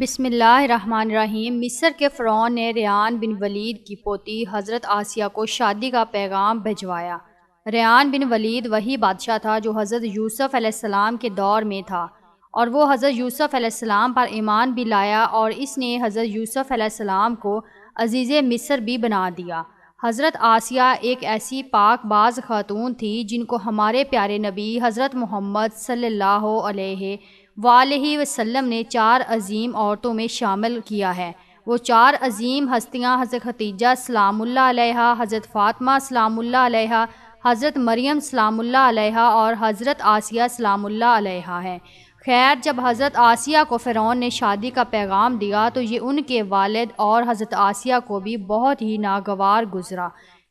بسم اللہ الرحمن الرحیم۔ مصر کے فرعون نے ریان بن ولید کی پوتی حضرت آسیہ کو شادی کا پیغام بھجوایا۔ ریان بن ولید وہی بادشاہ تھا جو حضرت یوسف علیہ السلام کے دور میں تھا، اور وہ حضرت یوسف علیہ السلام پر ایمان بھی لایا، اور اس نے حضرت یوسف علیہ السلام کو عزیز مصر بھی بنا دیا۔ حضرت آسیہ ایک ایسی پاک باز خاتون تھی جن کو ہمارے پیارے نبی حضرت محمد صلی اللہ علیہ وآلہ وسلم نے 4 عظیم عورتوں میں شامل کیا ہے۔ وہ 4 عظیم ہستیاں حضرت خدیجہ سلام اللہ علیہا، حضرت فاطمہ سلام اللہ علیہا، حضرت مریم سلام اللہ علیہا اور حضرت آسیہ سلام اللہ علیہا ہیں۔ خیر، جب حضرت آسیہ کو فرعون نے شادی کا پیغام دیا تو یہ ان کے والد اور حضرت آسیہ کو بھی بہت ہی ناگوار گزرا،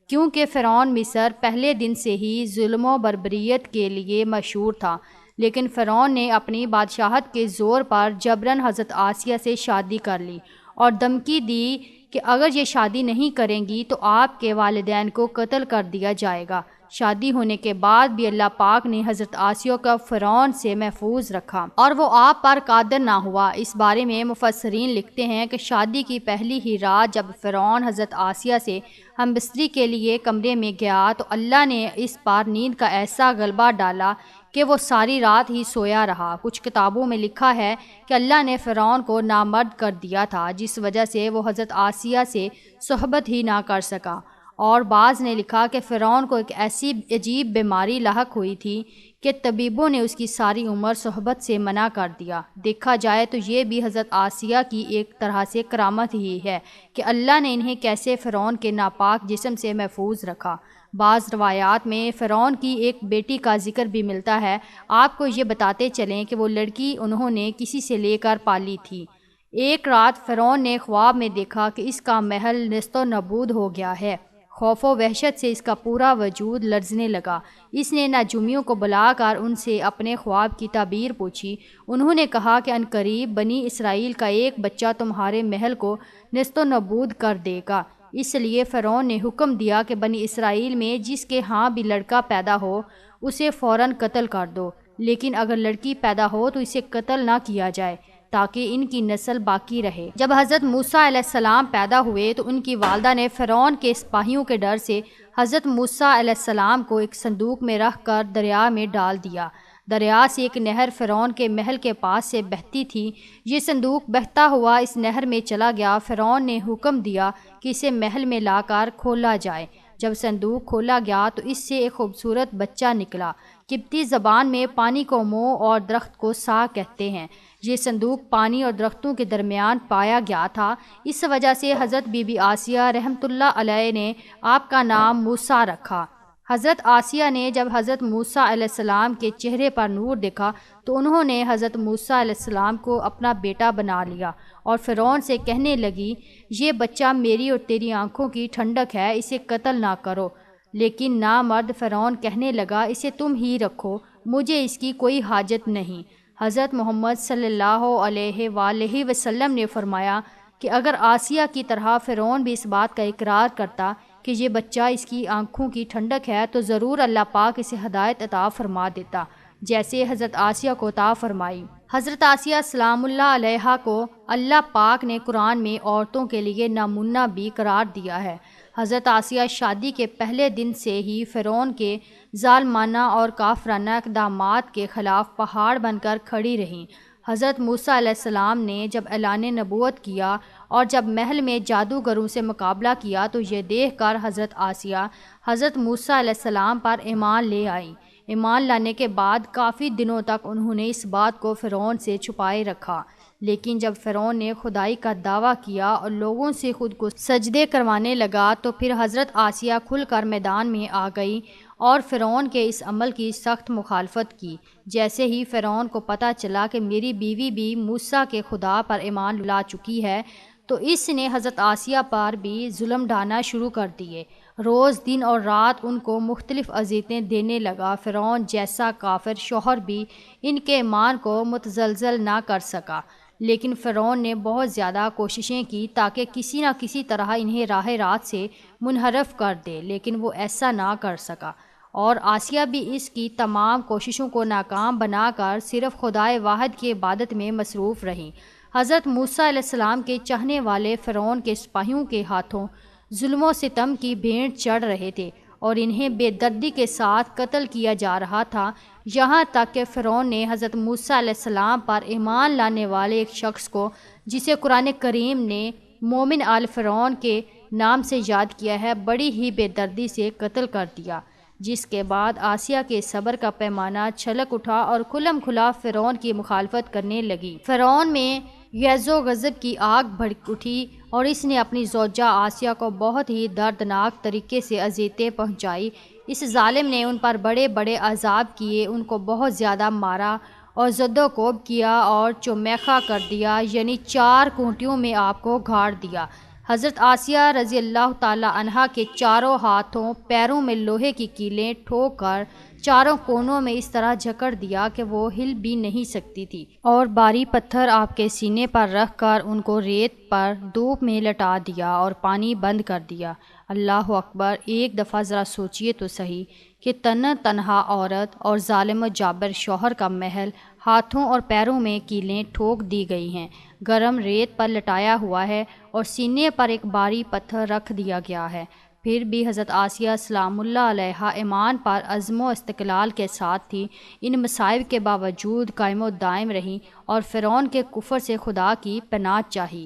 کیونکہ فرعون مصر پہلے دن سے ہی ظلم و بربریت کے لیے مشہور تھا، لیکن فرعون نے اپنی بادشاہت کے زور پر جبراً حضرت آسیہ سے شادی کر لی اور دھمکی دی کہ اگر یہ شادی نہیں کریں گی تو آپ کے والدین کو قتل کر دیا جائے گا۔ شادی ہونے کے بعد بھی اللہ پاک نے حضرت آسیہ کا فرعون سے محفوظ رکھا اور وہ آپ پر قادر نہ ہوا۔ اس بارے میں مفسرین لکھتے ہیں کہ شادی کی پہلی ہی رات جب فرعون حضرت آسیہ سے ہم بستری کے لیے کمرے میں گیا تو اللہ نے اس پر نیند کا ایسا غلبہ ڈالا کہ وہ ساری رات ہی سویا رہا۔ کچھ کتابوں میں لکھا ہے کہ اللہ نے فرعون کو نامرد کر دیا تھا، جس وجہ سے وہ حضرت آسیہ سے صحبت ہی نہ کر سکا، اور بعض نے لکھا کہ فرعون کو ایک ایسی عجیب بیماری لاحق ہوئی تھی کہ طبیبوں نے اس کی ساری عمر صحبت سے منع کر دیا۔ دیکھا جائے تو یہ بھی حضرت آسیہ کی ایک طرح سے کرامت ہی ہے کہ اللہ نے انہیں کیسے فرعون کے ناپاک جسم سے محفوظ رکھا۔ بعض روایات میں فرعون کی ایک بیٹی کا ذکر بھی ملتا ہے۔ آپ کو یہ بتاتے چلیں کہ وہ لڑکی انہوں نے کسی سے لے کر پالی تھی۔ ایک رات فرعون نے خواب میں دیکھا کہ اس کا محل نیست و نابود ہو گیا ہے۔ خوف و وحشت سے اس کا پورا وجود لرزنے لگا۔ اس نے نجومیوں کو بلا کر ان سے اپنے خواب کی تعبیر پوچھی۔ انہوں نے کہا کہ عنقریب بنی اسرائیل کا ایک بچہ تمہارے محل کو نیست و نابود کر دے گا۔ اس لیے فرعون نے حکم دیا کہ بنی اسرائیل میں جس کے ہاں بھی لڑکا پیدا ہو اسے فوراً قتل کر دو، لیکن اگر لڑکی پیدا ہو تو اسے قتل نہ کیا جائے تاکہ ان کی نسل باقی رہے۔ جب حضرت موسیٰ علیہ السلام پیدا ہوئے تو ان کی والدہ نے فرعون کے سپاہیوں کے ڈر سے حضرت موسیٰ علیہ السلام کو ایک صندوق میں رکھ کر دریا میں ڈال دیا۔ دریا سے ایک نہر فرعون کے محل کے پاس سے بہتی تھی۔ یہ صندوق بہتا ہوا اس نہر میں چلا گیا۔ فرعون نے حکم دیا کہ اسے محل میں لا کر کھولا جائے۔ جب صندوق کھولا گیا تو اس سے ایک خوبصورت بچہ نکلا۔ قبطی زبان میں پانی کو مو اور درخت کو سا کہتے ہیں۔ یہ صندوق پانی اور درختوں کے درمیان پایا گیا تھا، اس وجہ سے حضرت بی بی آسیہ رحمۃ اللہ علیہ نے آپ کا نام موسیٰ رکھا۔ حضرت آسیہ نے جب حضرت موسیٰ علیہ السلام کے چہرے پر نور دیکھا تو انہوں نے حضرت موسیٰ علیہ السلام کو اپنا بیٹا بنا لیا اور فرعون سے کہنے لگی، یہ بچہ میری اور تیری آنکھوں کی ٹھنڈک ہے، اسے قتل نہ کرو۔ لیکن نامرد فرعون کہنے لگا، اسے تم ہی رکھو، مجھے اس کی کوئی حاجت نہیں۔ حضرت محمد صلی اللہ علیہ وآلہ وسلم نے فرمایا کہ اگر آسیہ کی طرح فرعون بھی اس بات کا اقرار کرتا کہ یہ بچہ اس کی آنکھوں کی ٹھنڈک ہے تو ضرور اللہ پاک اسے ہدایت عطا فرما دیتا، جیسے حضرت آسیہ کو عطا فرمائی۔ حضرت آسیہ سلام اللہ علیہا کو اللہ پاک نے قرآن میں عورتوں کے لیے نمونہ بھی قرار دیا ہے۔ حضرت آسیہ شادی کے پہلے دن سے ہی فرعون کے ظالمانہ اور کافرانہ اقدامات کے خلاف پہاڑ بن کر کھڑی رہیں۔ حضرت موسیٰ علیہ السلام نے جب اعلان نبوت کیا اور جب محل میں جادوگروں سے مقابلہ کیا تو یہ دیکھ کر حضرت آسیہ حضرت موسیٰ علیہ السلام پر ایمان لے آئیں۔ ایمان لانے کے بعد کافی دنوں تک انہوں نے اس بات کو فرعون سے چھپائے رکھا، لیکن جب فرعون نے خدائی کا دعویٰ کیا اور لوگوں سے خود کو سجدے کروانے لگا تو پھر حضرت آسیہ کھل کر میدان میں آ گئی اور فرعون کے اس عمل کی سخت مخالفت کی۔ جیسے ہی فرعون کو پتہ چلا کہ میری بیوی بھی موسیٰ کے خدا پر ایمان لا چکی ہے تو اس نے حضرت آسیہ پر بھی ظلم ڈھانا شروع کر دیے۔ روز دن اور رات ان کو مختلف اذیتیں دینے لگا۔ فرعون جیسا کافر شوہر بھی ان کے ایمان کو متزلزل نہ کر سکا، لیکن فرعون نے بہت زیادہ کوششیں کی تاکہ کسی نہ کسی طرح انہیں راہ راست سے منحرف کر دے، لیکن وہ ایسا نہ کر سکا، اور آسیہ بھی اس کی تمام کوششوں کو ناکام بنا کر صرف خدائے واحد کی عبادت میں مصروف رہیں۔ حضرت موسیٰ علیہ السلام کے چاہنے والے فرعون کے سپاہیوں کے ہاتھوں ظلم و ستم کی بھینٹ چڑھ رہے تھے اور انہیں بے دردی کے ساتھ قتل کیا جا رہا تھا، یہاں تک کہ فرعون نے حضرت موسیٰ علیہ السلام پر ایمان لانے والے ایک شخص کو، جسے قرآن کریم نے مومن آل فرعون کے نام سے یاد کیا ہے، بڑی ہی بے دردی سے قتل کر دیا، جس کے بعد آسیہ کے صبر کا پیمانہ چھلک اٹھا اور کھلم کھلا فرعون کی مخالفت کرنے لگی۔ فرعون میں غیظ و غضب کی آگ بھڑک اٹھی اور اس نے اپنی زوجہ آسیہ کو بہت ہی دردناک طریقے سے اذیتیں پہنچائی۔ اس ظالم نے ان پر بڑے بڑے عذاب کیے، ان کو بہت زیادہ مارا اور زد و کوب کیا اور چومیخا کر دیا، یعنی 4 کونٹیوں میں آپ کو گھاڑ دیا۔ حضرت آسیہ رضی اللہ تعالی عنہا کے چاروں ہاتھوں پیروں میں لوہے کی کیلیں ٹھوک کر چاروں کونوں میں اس طرح جکڑ دیا کہ وہ ہل بھی نہیں سکتی تھی، اور بھاری پتھر آپ کے سینے پر رکھ کر ان کو ریت پر دھوپ میں لٹا دیا اور پانی بند کر دیا۔ اللہ اکبر! ایک دفعہ ذرا سوچئے تو صحیح کہ تنہا عورت اور ظالم و جابر شوہر کا محل ہاتھوں اور پیروں میں کیلیں ٹھوک دی گئی ہیں، گرم ریت پر لٹایا ہوا ہے اور سینے پر ایک بھاری پتھر رکھ دیا گیا ہے۔ پھر بھی حضرت آسیہ سلام اللہ علیہا ایمان پر عزم و استقلال کے ساتھ تھی، ان مصائب کے باوجود قائم و دائم رہیں اور فرعون کے کفر سے خدا کی پناہ چاہی۔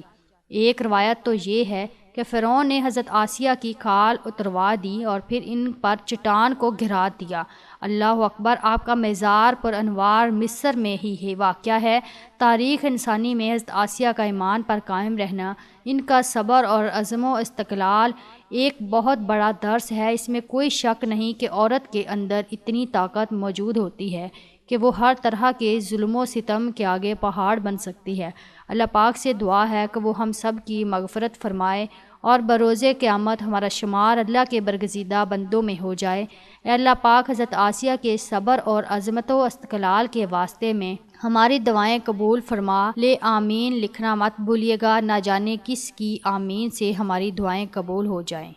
ایک روایت تو یہ ہے کہ فرعون نے حضرت آسیہ کی کھال اتروا دی اور پھر ان پر چٹان کو گرا دیا۔ اللہ اکبر! آپ کا مزار پر انوار مصر میں ہی واقع ہے۔ تاریخ انسانی میں حضرت آسیہ کا ایمان پر قائم رہنا، ان کا صبر اور عزم و استقلال ایک بہت بڑا درس ہے۔ اس میں کوئی شک نہیں کہ عورت کے اندر اتنی طاقت موجود ہوتی ہے کہ وہ ہر طرح کے ظلم و ستم کے آگے پہاڑ بن سکتی ہے۔ اللہ پاک سے دعا ہے کہ وہ ہم سب کی مغفرت فرمائے اور بروز قیامت ہمارا شمار اللہ کے برگزیدہ بندوں میں ہو جائے۔ اے اللہ پاک، حضرت آسیہ کے صبر اور عظمت و استقلال کے واسطے میں ہماری دعائیں قبول فرما لے۔ آمین لکھنا مت بھولیے گا، نہ جانے کس کی آمین سے ہماری دعائیں قبول ہو جائیں۔